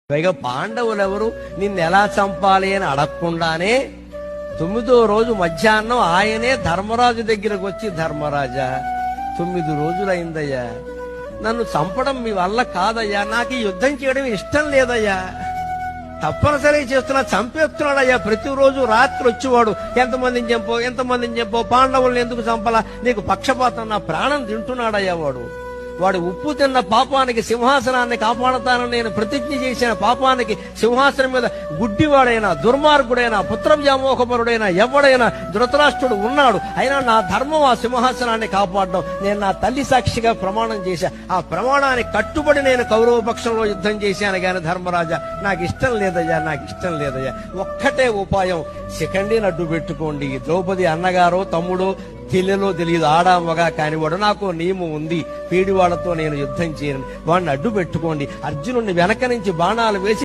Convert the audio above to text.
పైగా పాండవులెవరు నిన్నెలా చంపాలి అని అడగకుండానే 9వ రోజు మధ్యాహ్నం ఆయనే ధర్మరాజు దగ్గరకు వచ్చి, ధర్మరాజా 9 రోజులైందయ్యా, నన్ను చంపడం మీ వల్ల కాదయ్యా, నాకు ఈ యుద్ధం చేయడం ఇష్టం లేదయ్యా, తప్పనిసరిగా చేస్తున్నా, చంపేస్తున్నాడయ్యా, ప్రతిరోజు రాత్రి వచ్చేవాడు, ఎంతమందిని చంపో పాండవుల్ని ఎందుకు చంపాలా, నీకు పక్షపాతం, నా ప్రాణం తింటున్నాడయ్యా వాడు ఉప్పు తిన్న పాపానికి సింహాసనాన్ని కాపాడతానని నేను ప్రతిజ్ఞ చేసిన పాపానికి సింహాసనం మీద గుడ్డివాడైనా దుర్మార్గుడైనా పుత్రవ్యామోహపరుడైనా ఎవడైనా ధృతరాష్ట్రుడు ఉన్నాడు, అయినా నా ధర్మం ఆ సింహాసనాన్ని కాపాడడం, నేను నా తల్లి సాక్షిగా ప్రమాణం చేశా, ఆ ప్రమాణానికి కట్టుబడి నేను కౌరవ పక్షంలో యుద్ధం చేశాను గాని ధర్మరాజా నాకు ఇష్టం లేదయ్యా, ఒక్కటే ఉపాయం, శిఖండిని అడ్డు పెట్టుకోండి, ద్రౌపది అన్నగారో తమ్ముడో తెలియదు, ఆడా మగా కానివాడు, నాకు నియమం ఉంది, పీడివాళ్లతో నేను యుద్ధం చేయను, వాడిని అడ్డు పెట్టుకోండి, అర్జునుడిని వెనక నుంచి బాణాలు వేసి